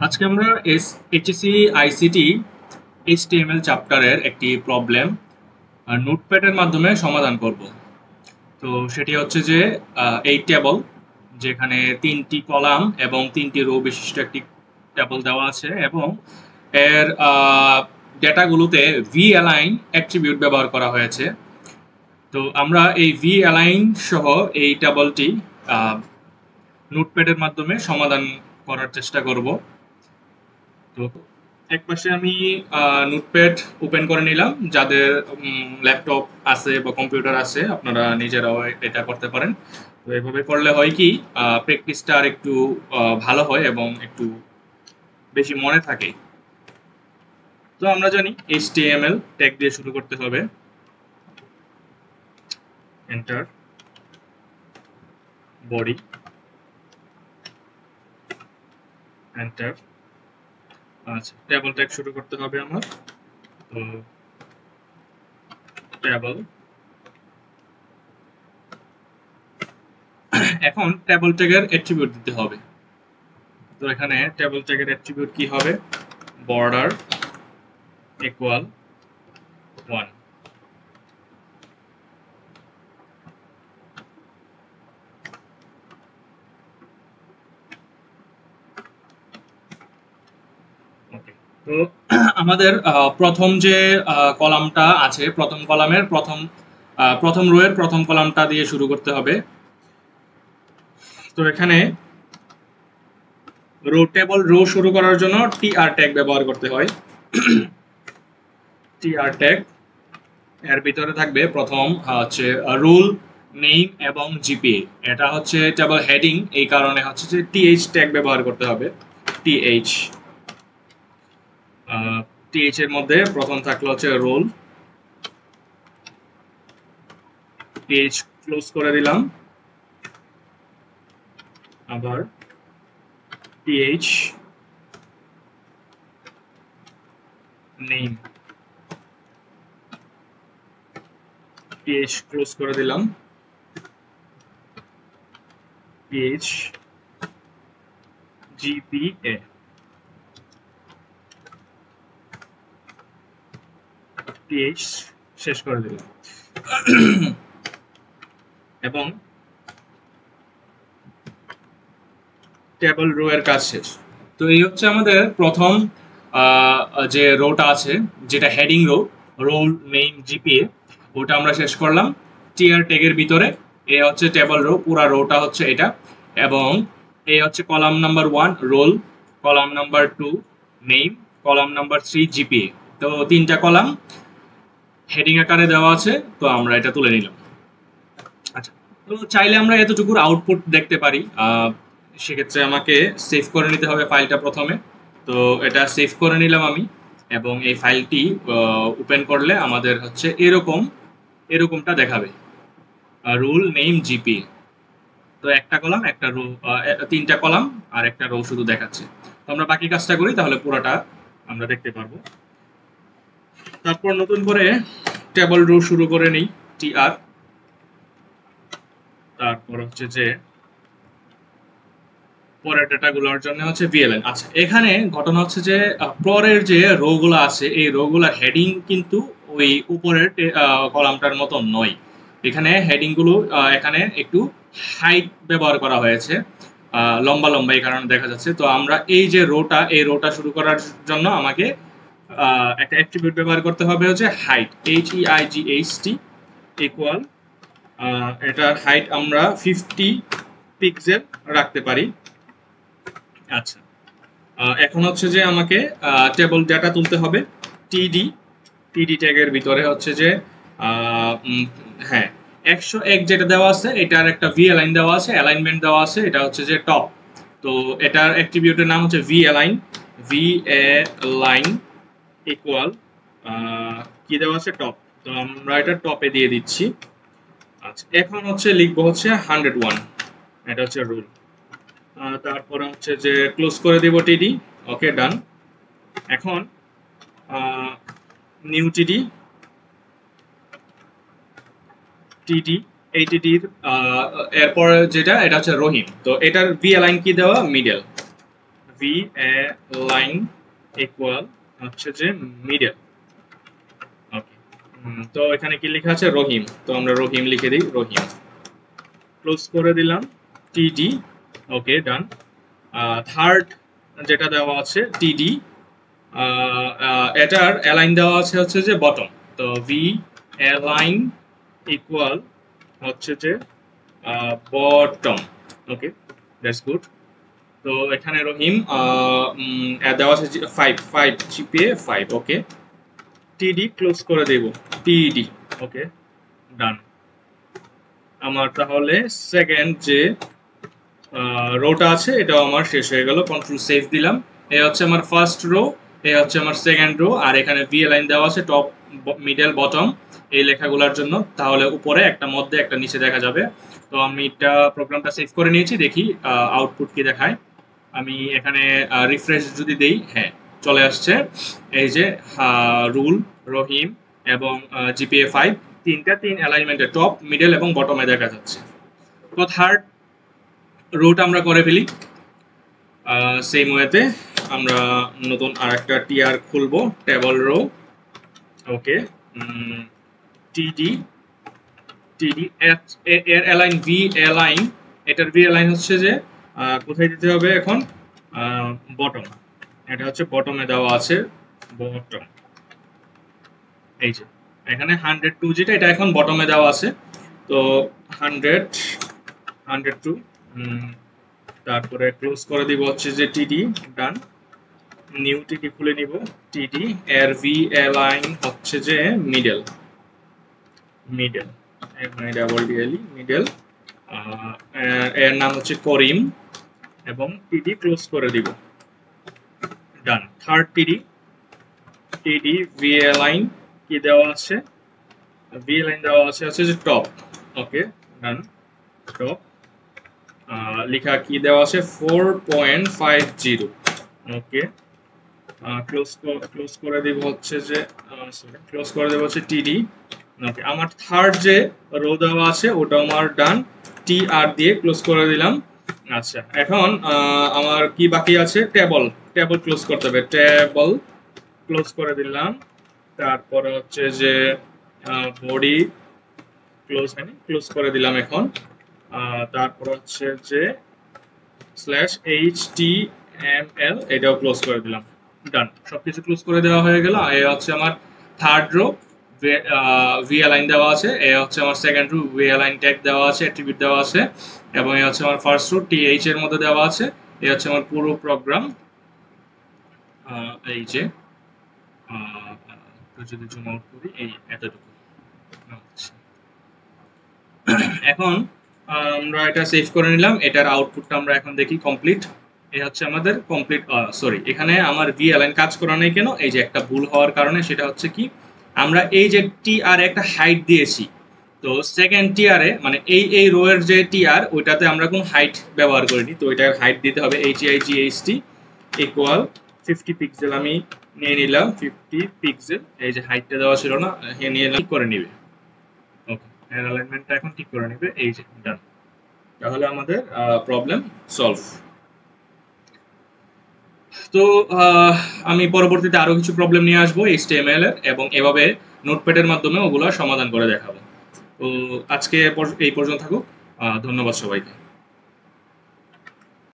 আজকে আমরা HSC ICT HTML চ্যাপ্টারের একটি প্রবলেম নোটপ্যাডের মাধ্যমে সমাধান করব। তো সেটি হচ্ছে যে এই টেবল, যেখানে 3টি কলাম এবং 3টি রো বিশিষ্ট একটি টেবল দেওয়া আছে এবং এর ডেটাগুলোতে ভি অ্যালাইন অ্যাট্রিবিউট ব্যবহার করা হয়েছে। তো আমরা এই ভি অ্যালাইন সহ এই টেবলটি নোটপ্যাডের মাধ্যমে সমাধান করার চেষ্টা করব। তো একপাশে আমি নোটপ্যাড ওপেন করে নিলাম। যাদের ল্যাপটপ আছে বা কম্পিউটার আছে আপনারা নিজেরাও এটা করতে পারেন। তো এভাবে করলে হয় কি প্র্যাকটিসটা আর একটু ভালো হয় এবং একটু বেশি মনে থাকে। তো আমরা জানি HTML ট্যাগ দিয়ে শুরু করতে হবে। Enter, body, enter. আচ্ছা, টেবল ট্যাগ শুরু করতে হবে আমার। তো টেবল, এখন টেবল ট্যাগের অ্যাট্রিবিউট দিতে হবে। তো এখানে টেবল ট্যাগের অ্যাট্রিবিউট কি হবে? Border equal 1। ওকে, তো আমাদের প্রথম যে কলামটা আছে, প্রথম কলামের প্রথম রো এর প্রথম কলামটা দিয়ে শুরু করতে হবে। তো এখানে রো শুরু করার জন্য টিআর ট্যাগ ব্যবহার করতে হয়। টিআর ট্যাগ এর ভিতরে থাকবে প্রথম হচ্ছে রুল, নেম এবং জিপিএ। এটা হচ্ছে টেবল হেডিং, এই কারণে হচ্ছে যে টিএইচ ট্যাগ ব্যবহার করতে হবে। টিএইচ টিএইচ এর মধ্যে প্রথম থাকলো হচ্ছে রোল। টিএইচ ক্লোজ করে দিলাম। আবার টিএইচ নেম, টিএইচ ক্লোজ করে দিলাম। টিএইচ জিপিএ, টিএইচ শেষ করে দিলাম এবং টেবল রো এর কাজ শেষ। তো এই হচ্ছে আমাদের প্রথম যে রোটা আছে, যেটা heading row, roll, name, GPA, ওটা আমরা শেষ করলাম টিআর ট্যাগের ভিতরে। এ হচ্ছে টেবল রো, পুরা রোটা হচ্ছে এটা। এবং এই হচ্ছে column number 1 roll, column number 2 name, column number 3 GPA. তো 3টা কলাম হেডিং আকারে দেওয়া আছে। তো আমরা এটা তুলে নিলাম। আচ্ছা, তো চাইলে আমরা এতটুকুর আউটপুট দেখতে পারি। সেক্ষেত্রে আমাকে সেভ করে নিতে হবে ফাইলটা প্রথমে। তো এটা সেভ করে নিলাম আমি, এবং এই ফাইলটি ওপেন করলে আমাদের হচ্ছে এরকমটা দেখাবে, রুল, নেম, জিপি। তো একটা কলাম, একটা রো, 3টা কলাম আর একটা রো শুধু দেখাচ্ছে। তো আমরা বাকি কাজটা করি, তাহলে পুরোটা আমরা দেখতে পারবো। তারপর নতুন করে টেবল রো শুরু করে নিই, টিআর। তারপর হচ্ছে যে পরের ডেটাগুলোর জন্য হচ্ছে ভিএলএন। আচ্ছা, এখানে ঘটনা হচ্ছে যে পরের যে রো গুলো আছে, এই রো গুলার হেডিং কিন্তু ওই উপরের কলামটার মতো নয়। এখানে হেডিং গুলো এখানে একটু হাইট ব্যবহার করা হয়েছে, লম্বা লম্বা, এই কারণে দেখা যাচ্ছে। তো আমরা এই যে রোটা, এই রোটা শুরু করার জন্য আমাকে একটা অ্যাট্রিবিউট ব্যবহার করতে হবে হচ্ছে হাইট, HEIGHT ইকুয়াল, এটার হাইট আমরা 50 পিক্সেল রাখতে পারি। আচ্ছা, এখন হচ্ছে যে আমাকে টেবল ডেটা তুলতে হবে। টিডি ট্যাগের ভিতরে হচ্ছে যে হ্যাঁ, 101 যেটা দেওয়া আছে, এটার একটা ভি অ্যালাইন দেওয়া আছে, অ্যালাইনমেন্ট দেওয়া আছে, এটা হচ্ছে যে টপ। তো এটার অ্যাট্রিবিউটের নাম হচ্ছে ভি অ্যালাইন ইকুয়াল, কি দেওয়া আছে, টপ। তো আমরা এটা টপে দিয়ে দিচ্ছি। আচ্ছা, এখন হচ্ছে লিখবো হচ্ছে 101, এটা হচ্ছে রুল। তারপরে হচ্ছে যে ক্লোজ করে দিব টিডি। ওকে, ডান। এখন নিউ টিডি, এই টিডির এরপর যেটা, এটা হচ্ছে রহিম। তো এটার ভি অ্যালাইন কি দেওয়া, মিডল, ভি লাইন ইকুয়াল হচ্ছে যে মিডল। ওকে, তো এখানে কি লেখা আছে? রহিম। তো আমরা রহিম লিখে দিই, রহিম। ক্লোজ করে দিলাম টিডি। ওকে, ডান। থার্ড যেটা দেওয়া আছে টিডি, এটার অ্যালাইন দেওয়া আছে হচ্ছে যে বটম। তো ভি অ্যালাইন ইকুয়াল হচ্ছে যে বটম। Okay, that's good. তো এখানে রহিম দেওয়া আছে 5 জিপিএ 5। ওকে, টিডি ক্লোজ করে দেব, টিডি। ওকে, ডান। আমার তাহলে সেকেন্ড যে রোটা আছে এটাও আমার শেষ হয়ে গেল। কন্ট্রোল সেভ দিলাম। এই হচ্ছে আমার ফার্স্ট রো, এই হচ্ছে আমার সেকেন্ড রো, আর এখানে ভি লাইন দেওয়া আছে টপ, মিডল, বটম এই লেখাগুলোর জন্য। তাহলে উপরে একটা, মধ্যে একটা, নিচে দেখা যাবে। তো আমি এটা প্রোগ্রামটা সেভ করে নিয়েছি, দেখি আউটপুট কি দেখায়। আমি এখানে রিফ্রেশ যদি দেই, হ্যাঁ চলে আসছে। এই যে রুল, রহিম এবং জিপিএ 5 তিন অ্যালাইনমেন্টে টপ, মিডল এবং বটমে দেখা যাচ্ছে। তো থার্ড রোটা আমরা করে ফেলি সেম ওয়েতে। আমরা নতুন আরেকটা টিআর খুলবো, টেবল রো। ওকে, টিডি, টিডি এর অ্যালাইন ভি অ্যালাইন, এটার ভি অ্যালাইন হচ্ছে যে কোথায় দিতে হবে এখন? বটম। এটা হচ্ছে বটমে দেওয়া আছে, বটম। এই যে এখানে 102 যেটা, এটা এখন বটমে দেওয়া আছে। তো 102, তারপরে ক্লোজ করে দিব হচ্ছে যে টিডি, ডান। নিউ টিডি খুলে নিব, টিডি এর ভি অ্যালাইন হচ্ছে যে মিডল, মিডল, মানে ডাবল ডিএলই মিডল। এর নাম হচ্ছে করিম এবং টিডি ক্লোজ করে দিব, ডান। থার্ড টিডি, টিডি ভি অ্যালাইন কি দেওয়া আছে? ভি অ্যালাইন দেওয়া আছে হচ্ছে যে টপ। ওকে, ডান, টপ। লেখা কি দেওয়া আছে? 4.50। ওকে, ক্লোজ করে দেব হচ্ছে যে ক্লোজ করে দেব হচ্ছে টিডি। ওকে, আমার থার্ড যে রো দেওয়া আছে ওটা আমার ডান, টি আর দিয়ে ক্লোজ করে দিলাম। আচ্ছা, এখন আমার কি বাকি আছে? টেবল, টেবল ক্লোজ করতে হবে, টেবল ক্লোজ করে দিলাম। তারপরে হচ্ছে যে বডি ক্লোজ হয়নি, ক্লোজ করে দিলাম এখন। তারপর হচ্ছে যে স্ল্যাশ HTML এটাও ক্লোজ করে দিলাম, ডান। সবকিছু ক্লোজ করে দেওয়া হয়ে গেল। এই হচ্ছে আমার থার্ড রো, ভি অ্যালাইন দেওয়া আছে। এই হচ্ছে আমার second rho, V align tag দেওয়া আছে, অ্যাট্রিবিউট দেওয়া আছে। এবং এই হচ্ছে আমার ফার্স্ট রো, TH এর মধ্যে দেওয়া আছে। এই হচ্ছে আমার পুরো প্রোগ্রাম। এই যে যদি জুম আউট করি, এই এতটুকু। এখন আমরা এটা সেভ করে নিলাম। এটার আউটপুটটা আমরা এখন দেখি, কমপ্লিট। এই হচ্ছে আমাদের কমপ্লিট। সরি, এখানে আমার ভি অ্যালাইন কাজ করা নাই কেন? এই যে একটা ভুল হওয়ার কারণে, সেটা হচ্ছে কি, আমরা এই যে টিআর একটা হাইট দিয়েছি। তো সেকেন্ড টিআরে, মানে এই রো এর যে টিআর, ওইটাতে আমরা কোনো হাইট ব্যবহার করিনি। তো ওইটার হাইট দিতে হবে HIGHT ইকুয়াল 50 পিক্সেল। আমি নিয়ে নিলাম 50 পিক্সেল। এই যে হাইটটা দেওয়া ছিল না, নিয়ে ঠিক করে নিবে। ওকে, এর অ্যালাইনমেন্টটা এখন ঠিক করে নেবে। এই যে ডান। তাহলে আমাদের প্রবলেম সলভ। তো আমি পরবর্তীতে আরো কিছু প্রবলেম নিয়ে আসবো HTML এর, এবং এভাবে নোটপ্যাডের মাধ্যমে ওগুলো সমাধান করে দেখাবো। তো আজকে এই পর্যন্ত থাকুক। ধন্যবাদ সবাইকে।